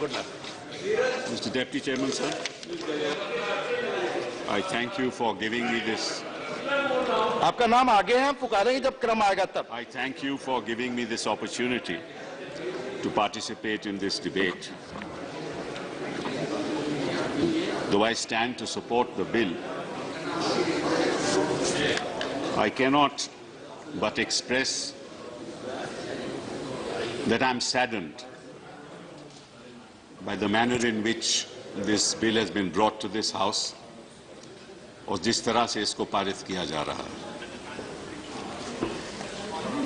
Good luck. Mr. Deputy Chairman, sir, I thank you for giving me this. आपका नाम आगे है, हम पुकारेंगे जब क्रम आएगा तब. I thank you for giving me this opportunity to participate in this debate. Though I stand to support the bill, I cannot but express that I am saddened by the manner in which this bill has been brought to this House और जिस तरह से इसको पारित किया जा रहा है.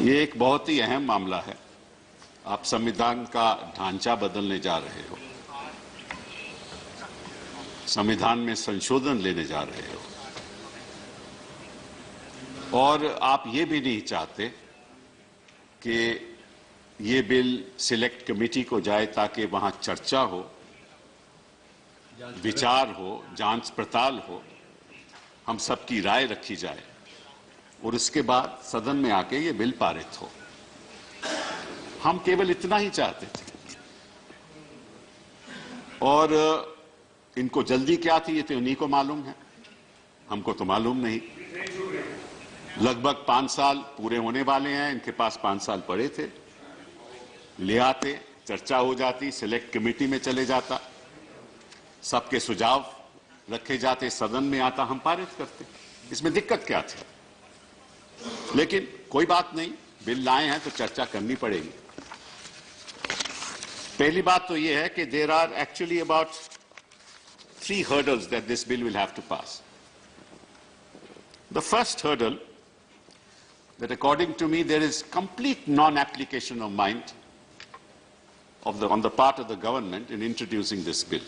ये एक बहुत ही अहम मामला है. आप संविधान का ढांचा बदलने जा रहे हो, संविधान में संशोधन लेने जा रहे हो, और आप ये भी नहीं चाहते कि ये बिल सिलेक्ट कमेटी को जाए ताकि वहां चर्चा हो, विचार हो, जांच पड़ताल हो, हम सबकी राय रखी जाए और उसके बाद सदन में आके ये बिल पारित हो. हम केवल इतना ही चाहते थे. और इनको जल्दी क्या थी ये तो उन्हीं को मालूम है, हमको तो मालूम नहीं. लगभग 5 साल पूरे होने वाले हैं, इनके पास 5 साल पड़े थे. ले आते, चर्चा हो जाती, सिलेक्ट कमेटी में चले जाता, सबके सुझाव रखे जाते, सदन में आता, हम पारित करते. इसमें दिक्कत क्या थी? लेकिन कोई बात नहीं, बिल लाए हैं तो चर्चा करनी पड़ेगी. पहली बात तो यह है कि there are actually about 3 hurdles that this bill will have to pass. The first hurdle, that according to me there is complete non-application of mind on the part of the government in introducing this bill.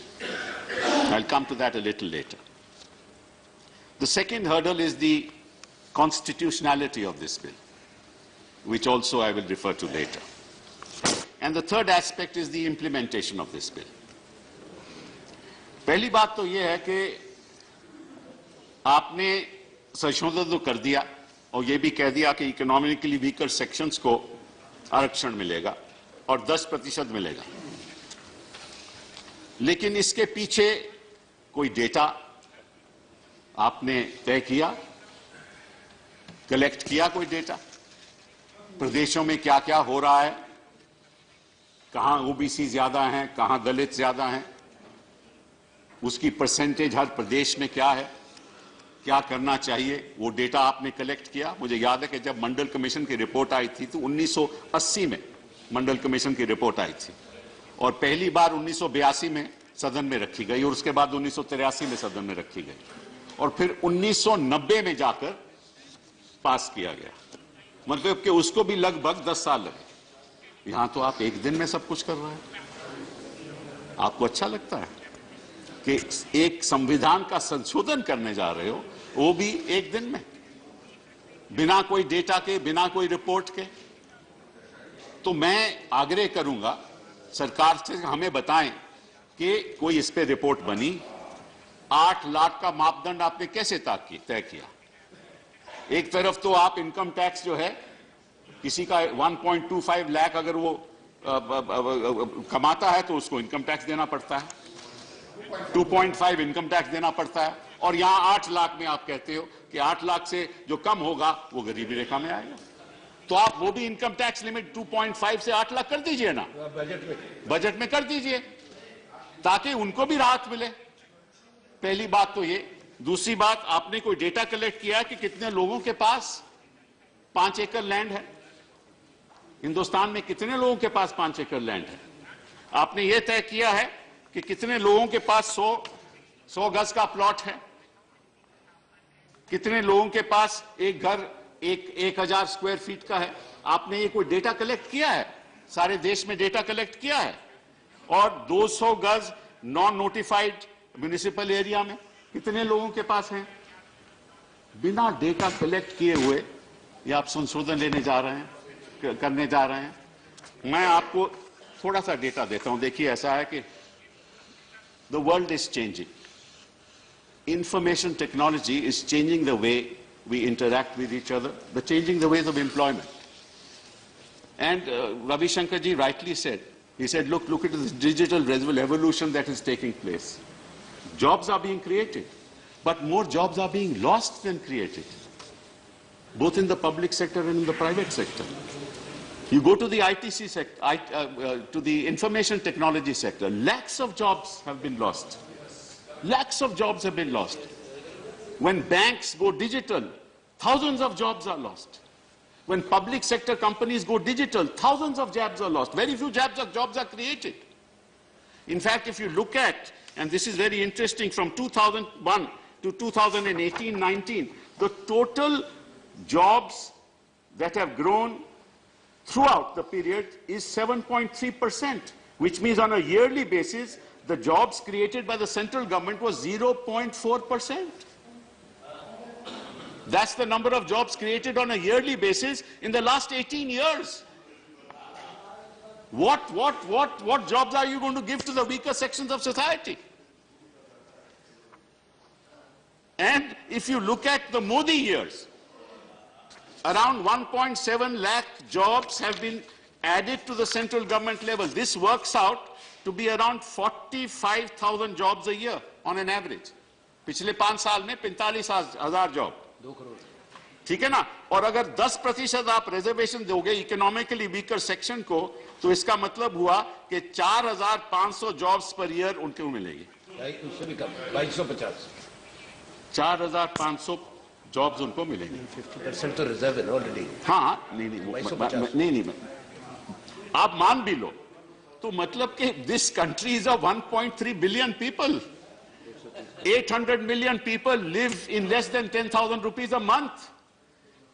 I'll come to that a little later. The second hurdle is the constitutionality of this bill, which also I will refer to later. And the third aspect is the implementation of this bill. पहली बात तो यह है कि आपने संशोधन तो कर दिया और यह भी कह दिया कि इकोनॉमिकली वीकर सेक्शंस को आरक्षण मिलेगा और 10% मिलेगा. लेकिन इसके पीछे कोई डेटा आपने तय किया, कलेक्ट किया कोई डेटा? प्रदेशों में क्या क्या हो रहा है, कहां ओबीसी ज्यादा हैं, कहां दलित ज्यादा हैं, उसकी परसेंटेज हर प्रदेश में क्या है, क्या करना चाहिए, वो डेटा आपने कलेक्ट किया? मुझे याद है कि जब मंडल कमीशन की रिपोर्ट आई थी तो 1980 में मंडल कमीशन की रिपोर्ट आई थी और पहली बार 1982 में सदन में रखी गई और उसके बाद 1983 में सदन में रखी गई और फिर 1990 में जाकर पास किया गया. मतलब कि उसको भी लगभग 10 साल लगे. यहां तो आप एक दिन में सब कुछ कर रहे हैं. आपको अच्छा लगता है कि एक संविधान का संशोधन करने जा रहे हो, वो भी एक दिन में, बिना कोई डेटा के, बिना कोई रिपोर्ट के? तो मैं आग्रह करूंगा सरकार से, हमें बताएं कि कोई इस पे रिपोर्ट बनी. 8 लाख का मापदंड आपने कैसे तय किया? एक तरफ तो आप इनकम टैक्स जो है, किसी का 1.25 लाख अगर वो कमाता है तो उसको इनकम टैक्स देना पड़ता है, 2.5 इनकम टैक्स देना पड़ता है, और यहां 8 लाख में आप कहते हो कि 8 लाख से जो कम होगा वो गरीबी रेखा में आएगा. तो आप वो भी इनकम टैक्स लिमिट 2.5 से 8 लाख कर दीजिए ना, बजट में कर दीजिए ताकि उनको भी राहत मिले. पहली बात तो ये. दूसरी बात, आपने कोई डेटा कलेक्ट किया कि कितने लोगों के पास 5 एकड़ लैंड है? हिंदुस्तान में कितने लोगों के पास 5 एकड़ लैंड है? आपने यह तय किया है कि कितने लोगों के पास 100 गज का प्लॉट है? कितने लोगों के पास एक घर 1000 स्क्वायर फीट का है? आपने ये कोई डेटा कलेक्ट किया है? सारे देश में डेटा कलेक्ट किया है? और 200 गज नॉन नोटिफाइड म्युनिसिपल एरिया में कितने लोगों के पास हैं? बिना डेटा कलेक्ट किए हुए ये आप संशोधन लेने जा रहे हैं, करने जा रहे हैं. मैं आपको थोड़ा सा डेटा देता हूं. देखिए, ऐसा है कि the world is changing. Information technology is changing the way we interact with each other, changing the ways of employment. And Ravi Shankar ji rightly said He said, look at this digital revolution that is taking place. Jobs are being created, but more jobs are being lost than created, both in the public sector and in the private sector. You go to the ITC sector, to the information technology sector, lakhs of jobs have been lost. Lakhs of jobs have been lost. When banks go digital, thousands of jobs are lost. When public sector companies go digital, thousands of jobs are lost. Very few jobs are created. In fact, if you look at, and this is very interesting, from 2001 to 2018-19, the total jobs that have grown throughout the period is 7.3%, which means on a yearly basis, the jobs created by the central government was 0.4%. That's the number of jobs created on a yearly basis in the last 18 years. What jobs are you going to give to the weaker sections of society? And if you look at the Modi years, around 1.7 lakh jobs have been added to the central government level. This works out to be around 45,000 jobs a year on an average. पिछले 5 साल में 45,000 job, ठीक है ना? और अगर 10% आप reservation दोगे इकोनॉमिकली वीकर सेक्शन को, तो इसका मतलब हुआ कि 4,500 जॉब्स पर ईयर उनको मिलेगी। 4,500 जॉब्स उनको मिलेंगे। 50% तो रिजर्व है ऑलरेडी। हाँ, नहीं, आप मान भी लो, तो मतलब कि this country is a 1.3 billion people. 800 million people live in less than 10,000 rupees a month.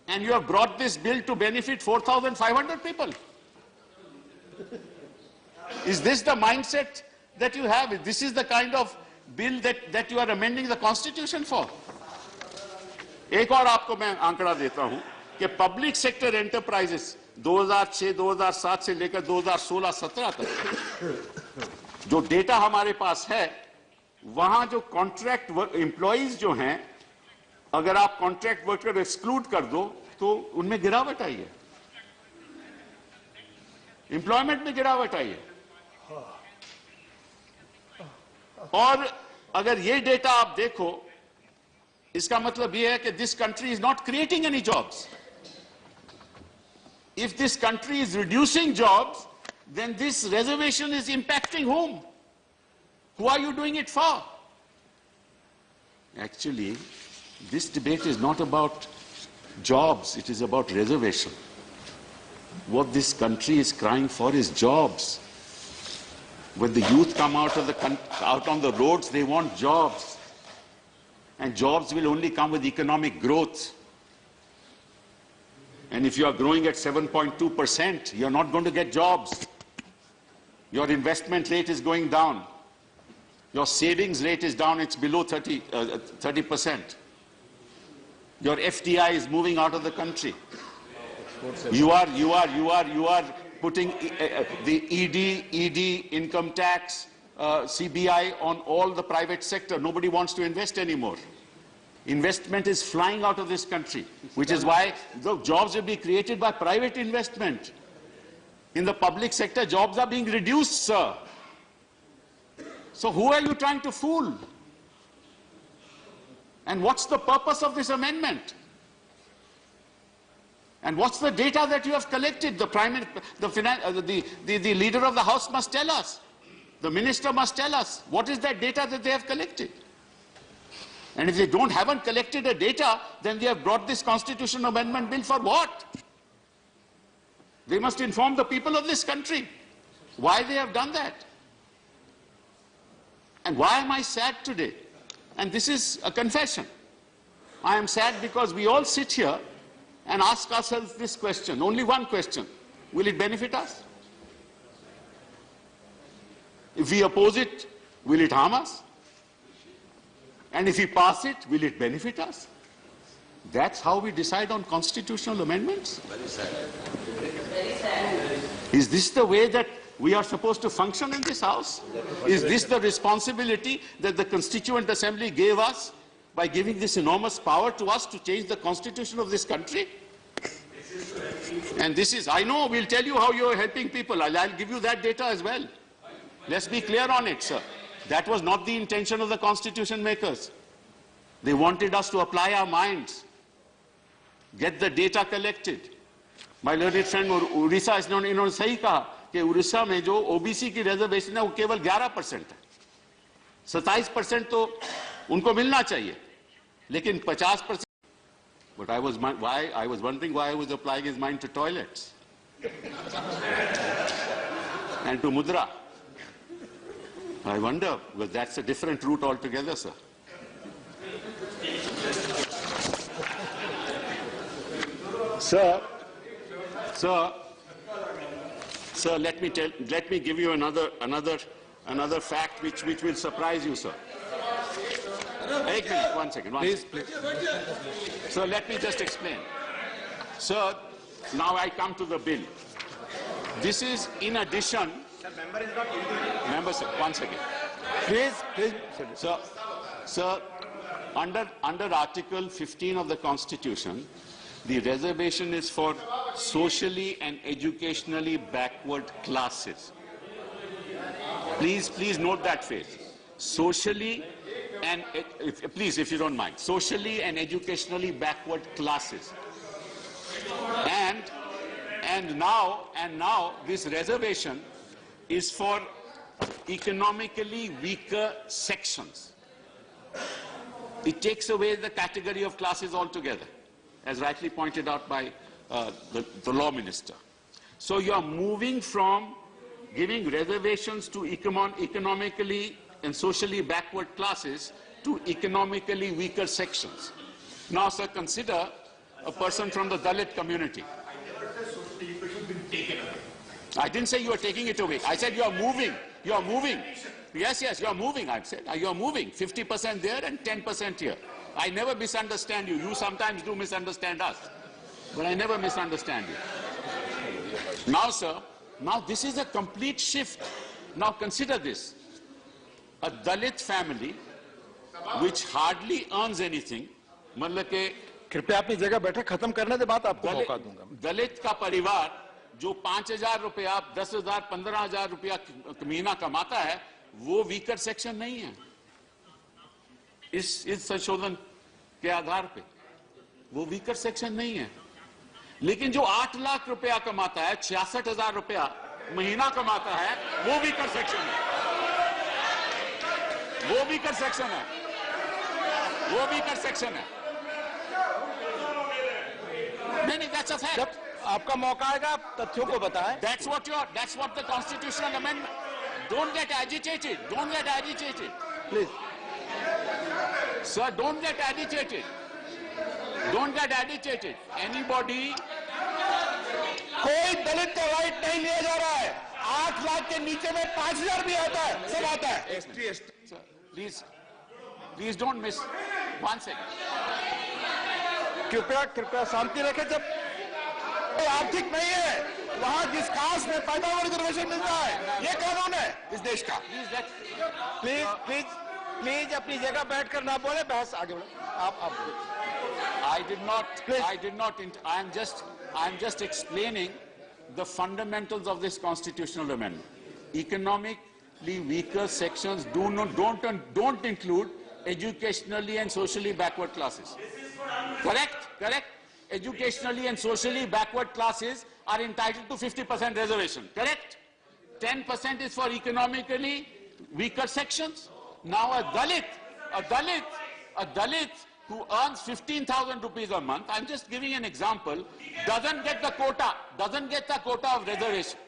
And you have brought this bill to benefit 4,500 people. Is this the mindset that you have? This is the kind of bill that you are amending the constitution for? एक और आपको मैं आंकड़ा देता हूं कि public sector enterprises 2006-2007 से लेकर 2016-17 तक जो डेटा हमारे पास है, वहां जो कॉन्ट्रैक्ट एम्प्लॉइज जो हैं, अगर आप कॉन्ट्रैक्ट वर्कर एक्सक्लूड कर दो तो उनमें गिरावट आई है, एम्प्लॉयमेंट में गिरावट आई है। और अगर ये डेटा आप देखो, इसका मतलब यह है कि this country is not creating any jobs. If this country is reducing jobs, then this reservation is impacting home. Who are you doing it for? Actually, this debate is not about jobs, it is about reservation. What this country is crying for is jobs. When the youth come out on the roads, they want jobs. And jobs will only come with economic growth. And if you are growing at 7.2%, you're not going to get jobs. Your investment rate is going down. Your savings rate is down, it's below 30%. Your FDI is moving out of the country. You are putting the ED, income tax, CBI on all the private sector. Nobody wants to invest anymore. Investment is flying out of this country, which is why the jobs will be created by private investment. In the public sector, jobs are being reduced, sir. So who are you trying to fool? And what's the purpose of this amendment? And what's the data that you have collected? The leader of the House must tell us. The minister must tell us. What is that data that they have collected? And if they haven't collected the data, then they have brought this constitutional amendment bill for what? They must inform the people of this country why they have done that. And why am I sad today? And this is a confession. I am sad because we all sit here and ask ourselves this question, only one question: will it benefit us? If we oppose it, will it harm us? And if we pass it, will it benefit us? That's how we decide on constitutional amendments? Very sad. Very sad. Is this the way that we are supposed to function in this house? Is this the responsibility that the Constituent Assembly gave us by giving this enormous power to us to change the constitution of this country? And this is, I know, we'll tell you how you're helping people. I'll give you that data as well. Let's be clear on it, sir. That was not the intention of the constitution makers. They wanted us to apply our minds, get the data collected. My learned friend Orissa, इन्होंने सही कहा कि उड़ीसा में जो OBC की reservation है वो केवल 11% है, 27% तो उनको मिलना चाहिए, लेकिन 50%. But I was wondering why I was applying his mind to toilets and to Mudra. I wonder, because that's a different route altogether, sir. Sir, let me give you another fact which will surprise you, sir. एक minute, one second. Please. Sir, let me just explain. Sir, now I come to the bill. This is in addition. Member, sir, one second. Please. Sir, under Article 15 of the Constitution, the reservation is for socially and educationally backward classes. Please note that phrase. Socially and, please, if you don't mind, socially and educationally backward classes. And now this reservation is for economically weaker sections. It takes away the category of classes altogether, as rightly pointed out by the law minister. So you are moving from giving reservations to economically and socially backward classes to economically weaker sections. Now, sir, consider a person from the Dalit community. I didn't say you are taking it away. I said you are moving. You are moving. Yes, you are moving, I've said. You are moving. 50% there and 10% here. I never misunderstand you. You sometimes do misunderstand us. But I never misunderstand you. Now, sir, this is a complete shift. Now consider this. A Dalit family which hardly earns anything, मतलब के कृपया अपनी जगह बैठे, खत्म करने के बाद आपको मौका दूंगा. दलित का परिवार जो 5,000 रुपया, 10,000, 15,000 रुपया महीना कमाता है, वो वीकर सेक्शन नहीं है. इस संशोधन के आधार पे वो वीकर सेक्शन नहीं है. लेकिन जो 8 लाख रुपया कमाता है, 66,000 रुपया महीना कमाता है, वो वीकर सेक्शन है. वो वीकर सेक्शन है. वो वीकर सेक्शन है. नहीं, that's a fact. जब आपका मौका आएगा आप तथ्यों को बताएं. That's what the constitutional amendment. Don't get agitated. Don't get agitated. Please. Sir, don't get agitated. Don't get agitated. Anybody. कोई दलित का राइट नहीं लिया जा रहा है. 8 लाख के नीचे में 5,000 भी आता है, सब आता है. Sir, please don't miss. One second. कृपया शांति रखें. जब आर्थिक नहीं है, वहां जिस कास्ट में पैदा हुआ रिजर्वेशन मिलता है, ये कानून है इस देश का. प्लीज अपनी जगह बैठकर ना बोले, बहस आगे बढ़े. आप I did not. I am just explaining the fundamentals of this constitutional amendment. Economically weaker sections don't include educationally and socially backward classes. Correct. Educationally and socially backward classes are entitled to 50% reservation. Correct. 10% is for economically weaker sections. Now a Dalit who earns 15,000 rupees a month, I'm just giving an example, doesn't get the quota of reservation.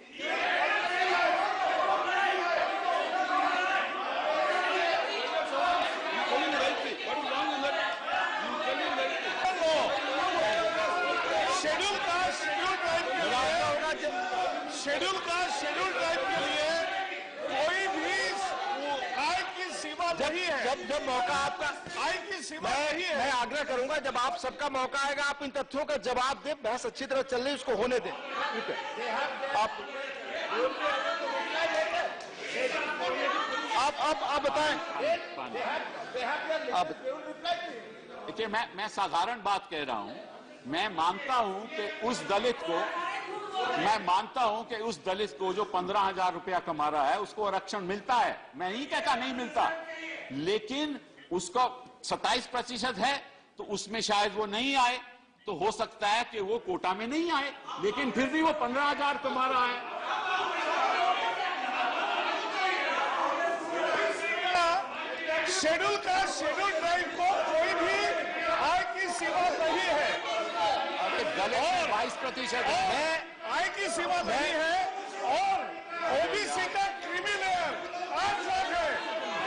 Schedule type के लिए कोई भी आय की सीमा नहीं है. जब मौका आपका आय की सीमा नहीं है. मैं आग्रह करूंगा, जब आप सबका मौका आएगा आप इन तथ्यों का जवाब दें. बहस अच्छी तरह चल रही है, उसको होने दें. आप बताएं. देखिए, मैं साधारण बात कह रहा हूं मैं मानता हूं कि उस दलित को जो 15,000 रुपया कमा रहा है उसको आरक्षण मिलता है। मैं नहीं कहता नहीं मिलता, लेकिन उसका 27% है तो उसमें शायद वो नहीं आए, तो हो सकता है कि वो कोटा में नहीं आए, लेकिन फिर भी वो 15,000 कमा रहा है। शेड्यूल ट्राइब को कोई भी आय की सीमा नहीं है। दलित 22% है, आय की सीमा नहीं है, और ओबीसी का क्रीमी लेयर 8 लाख है।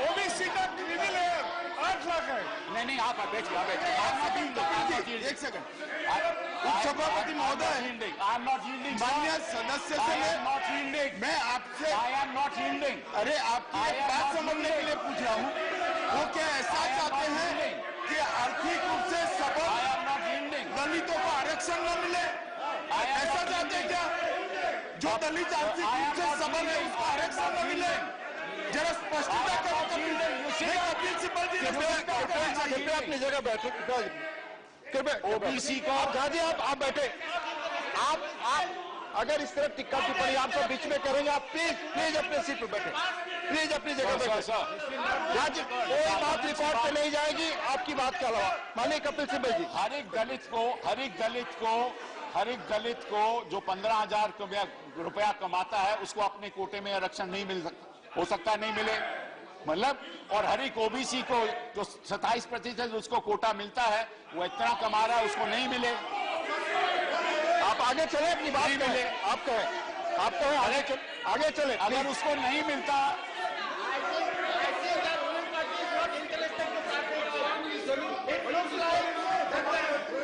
ओबीसी का क्रीमी लेयर 8 लाख है। नहीं, आप बैठिए। एक सेकंड, उपसभापति महोदय, माननीय सदस्य से मैं आपसे अरे आपकी एक बात समझने के लिए पूछ रहा हूँ, वो क्या ऐसा चाहते हैं कि आर्थिक रूप से सबल दलितों को आरक्षण न मिले? ऐसा चाहते हैं क्या? जो दलित आर्थिक रूप से सबल है उसको आरक्षण न मिले? जरा स्पष्टता करो। कपिल सिब्बल जी कृपया अपनी जगह बैठो। ओबीसी को आप बैठे। आप अगर इस तरह टिक्का टिप्पणी आप सब बीच में करेंगे, आप प्लीज अपने सीट पर बैठे, प्लीज अपनी जगह बैठे। कोई बात रिकॉर्ड पे नहीं जाएगी आपकी बात के अलावा। माननीय कपिल सिब्बल जी, हर एक दलित को जो 15,000 रुपया कमाता है उसको अपने कोटे में आरक्षण नहीं मिल सकता, हो सकता है नहीं मिले, मतलब, और हर एक ओबीसी को जो 27% उसको कोटा मिलता है, वो इतना कमा रहा है उसको नहीं मिले। आप आगे चले, अपनी बात मिले, आप कहें आगे चले। अगर उसको नहीं मिलता,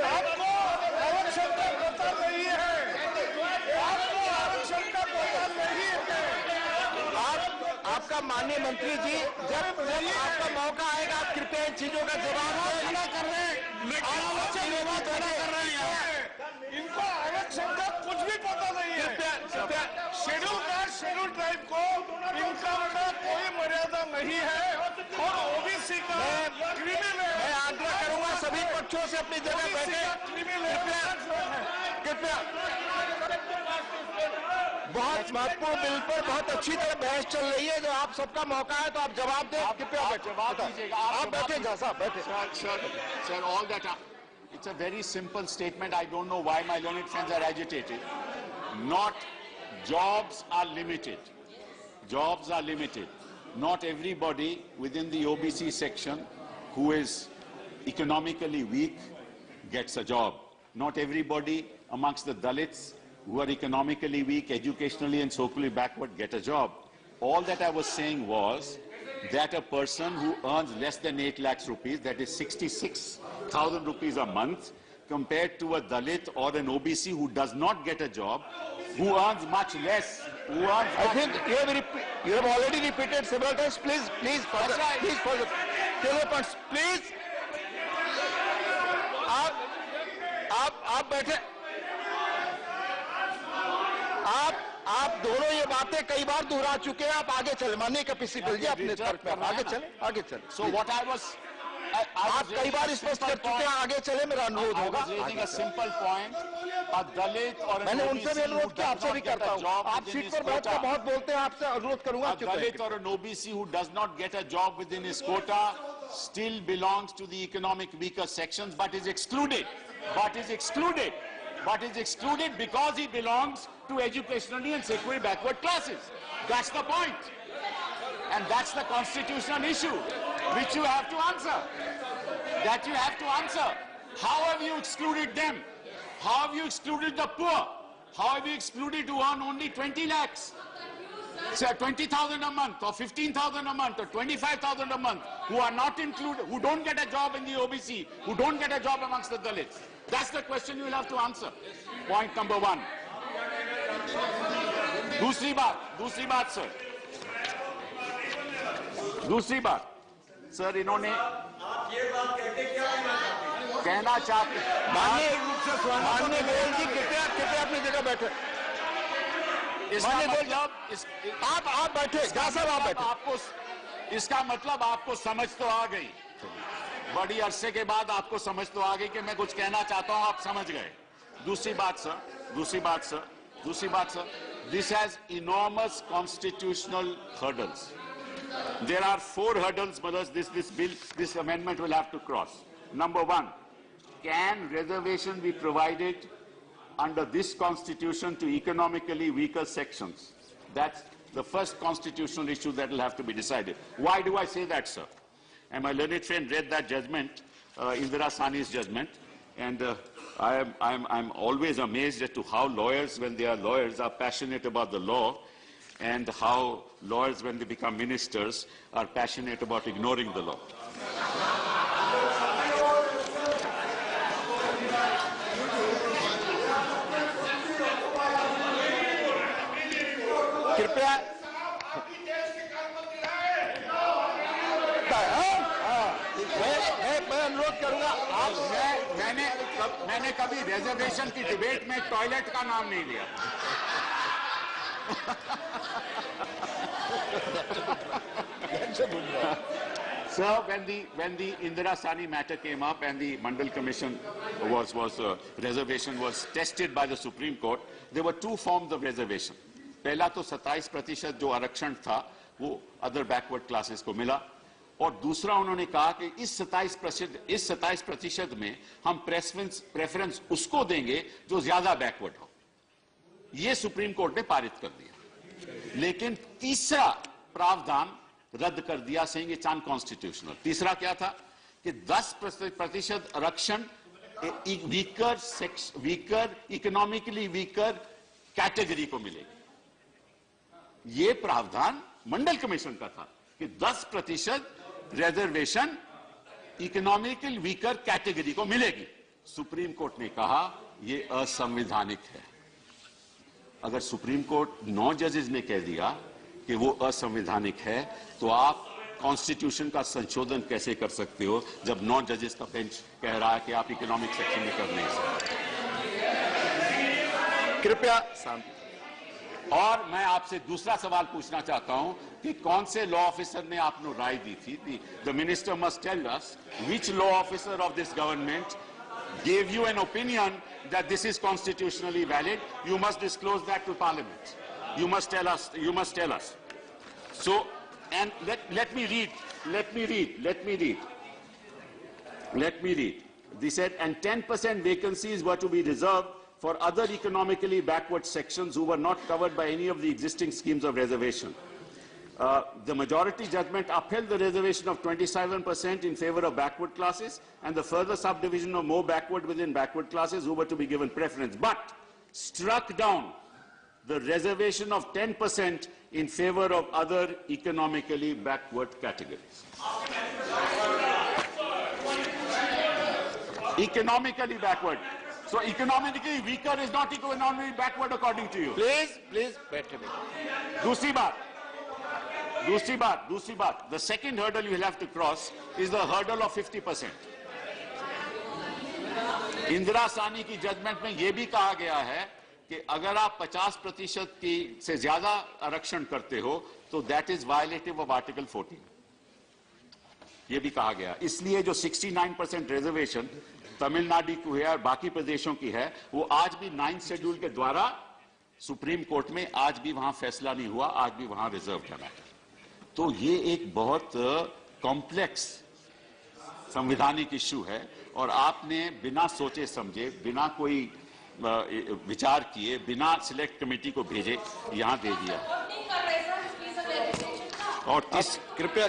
आपको आरक्षण का कोटा नहीं है, आपको आरक्षण का कोटा नहीं है। आपका माननीय मंत्री जी, जब आपका मौका आएगा आप कृपया इन चीजों का जवाब देना कर रहे हैं। इनको आरक्षण का कुछ भी पता नहीं है। शेड्यूल ट्राइब को इनकम का कोई मर्यादा नहीं है, और ओबीसी का क्रिमिनल है। मैं आग्रह करूंगा सभी पक्षों से अपनी जगह बैठे। कृपया बहुत महत्वपूर्ण बिल पर बहुत अच्छी तरह बहस चल रही है, जो आप सबका मौका है तो आप जवाब दें। कृपया जवाब दीजिएगा। आप बैठे साहब, बैठे। Sir, all that it's a very simple statement. I don't know why my learned friends are agitated. Jobs are limited. Not everybody within the OBC section who is economically weak gets a job. Not everybody amongst the Dalits who are economically weak, educationally and socially backward get a job. All that I was saying was that a person who earns less than 8 lakhs rupees, that is 66,000 rupees a month, compared to a Dalit or an OBC who does not get a job, who earns much less, I think you have already repeated several times. Please, further. Right. Please, further. Please. आप बैठे। आप दोनों ये बातें कई बार दोहरा चुके हैं, आप आगे चले। माननीय कपिल सिब्बल जी, अपने तर्क में आगे चले। So what I was आप कई बार स्पष्ट कर चुके हैं, आगे चले, मेरा अनुरोध होगा। raising a simple point. A Dalit or an मैंने OBC उनसे भी अनुरोध किया, आपसे भी करता हूँ। आप सीट पर बैठकर बहुत बोलते हैं, आपसे अनुरोध करूंगा। A Dalit or an OBC who does not get a job within his quota still belongs to the economic weaker sections, but is excluded because he belongs to educationally and secularly backward classes. That's the point. And that's the constitutional issue which you have to answer. How have you excluded them? How have you excluded the poor? How have you excluded who earn only 20 lakhs? Say 20,000 a month or 15,000 a month or 25,000 a month, who are not included, who don't get a job in the OBC, who don't get a job amongst the Dalits. That's the question you will have to answer. Point number 1. दूसरी बात sir, इन्होंने कहना चाहते माननीय गोयल जी, कृपया अपनी जगह बैठे। आप बैठे, आप बैठे। इसका मतलब आपको समझ तो आ गई बड़ी अरसे के बाद आपको समझ तो आ गई कि मैं कुछ कहना चाहता हूं, आप समझ गए। दूसरी बात sir, this has enormous constitutional hurdles. There are 4 hurdles, brothers, this amendment will have to cross. Number 1, can reservation be provided under this constitution to economically weaker sections? That's the first constitutional issue that will have to be decided. Why do I say that, sir? And my learned friend read that judgment, Indira Sani's judgment, and I'm always amazed as to how lawyers, when they are lawyers, are passionate about the law, and how lawyers, when they become ministers, are passionate about ignoring the law. कृपया मैं अनुरोध करूंगा आप मैंने कभी reservation की debate में toilet का नाम नहीं लिया। Sir, when the Indira Sani matter came up and the Mandal Commission reservation was tested by the Supreme Court, there were 2 forms of reservation. पहला तो 27% जो आरक्षण था वो अदर बैकवर्ड क्लासेस को मिला, और दूसरा उन्होंने कहा कि इस 27% में हम प्रेफरेंस उसको देंगे जो ज्यादा बैकवर्ड हो। ये सुप्रीम कोर्ट ने पारित कर दिया। लेकिन तीसरा प्रावधान रद्द कर दिया, सेइंग इट्स अनकॉन्स्टिट्यूशनल। तीसरा क्या था कि 10% आरक्षण इकोनॉमिकली वीकर कैटेगरी को मिलेगी। ये प्रावधान मंडल कमीशन का था कि 10% रिजर्वेशन इकोनॉमिकल वीकर कैटेगरी को मिलेगी। सुप्रीम कोर्ट ने कहा यह असंवैधानिक है। अगर सुप्रीम कोर्ट 9 जजेस ने कह दिया कि वो असंवैधानिक है, तो आप कॉन्स्टिट्यूशन का संशोधन कैसे कर सकते हो जब 9 जजेस का बेंच कह रहा है कि आप इकोनॉमिक सेक्शन में कर नहीं सकते। कृपया और मैं आपसे दूसरा सवाल पूछना चाहता हूं कि कौन से लॉ ऑफिसर ने आपको राय दी थी? The minister must tell us which law officer of this government gave you an opinion that this is constitutionally valid. You must disclose that to Parliament. You must tell us. So, and let me read. They said, and 10% vacancies were to be reserved for other economically backward sections who were not covered by any of the existing schemes of reservation. The majority judgment upheld the reservation of 27% in favor of backward classes and the further subdivision of more backward within backward classes who were to be given preference, but struck down the reservation of 10% in favor of other economically backward categories. Economically backward. So economically weaker is not economically backward according to you. Please, बैठे। दूसरी बात, the second hurdle you will have to cross is the hurdle of 50%. Indira सानी की judgement में यह भी कहा गया है कि अगर आप 50% से ज्यादा आरक्षण करते हो तो that is violative of article 14। यह भी कहा गया। इसलिए जो 69% रिजर्वेशन तमिलनाडु की है और बाकी प्रदेशों की है, वो आज भी 9th शेड्यूल के द्वारा सुप्रीम कोर्ट में आज भी वहां फैसला नहीं हुआ, आज भी वहां रिजर्व है। तो ये एक बहुत कॉम्प्लेक्स संवैधानिक इश्यू है और आपने बिना सोचे समझे, बिना कोई विचार किए, बिना सिलेक्ट कमेटी को भेजे यहां दे दिया। और कृपया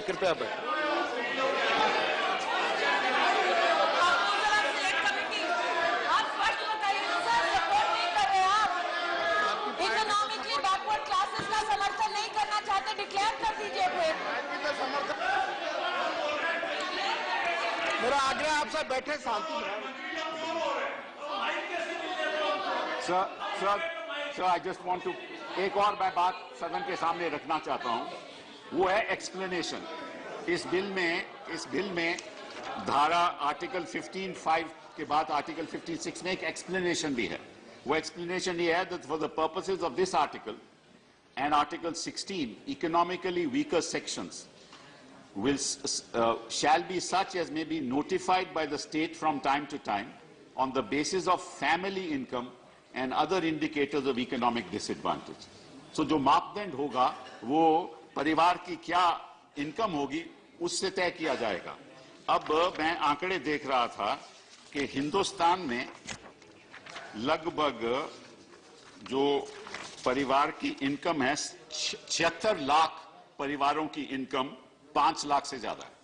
मेरा आग्रह आपसे बैठे शांति में। Sir I just want to एक और मैं बात सदन के सामने रखना चाहता हूं, वो है एक्सप्लेनेशन। इस बिल में धारा आर्टिकल 15(5) के बाद आर्टिकल 15(6) में एक एक्सप्लेनेशन भी है। वो एक्सप्लेनेशन ये है that for the purposes of this article and Article 16, economically weaker sections shall be such as may be notified by the state from time to time on the basis of family income and other indicators of economic disadvantage. So जो मापदंड होगा वो परिवार की क्या income होगी उससे तय किया जाएगा। अब मैं आंकड़े देख रहा था कि हिंदुस्तान में लगभग जो परिवार की इनकम है 76 लाख परिवारों की इनकम 5 लाख से ज्यादा है।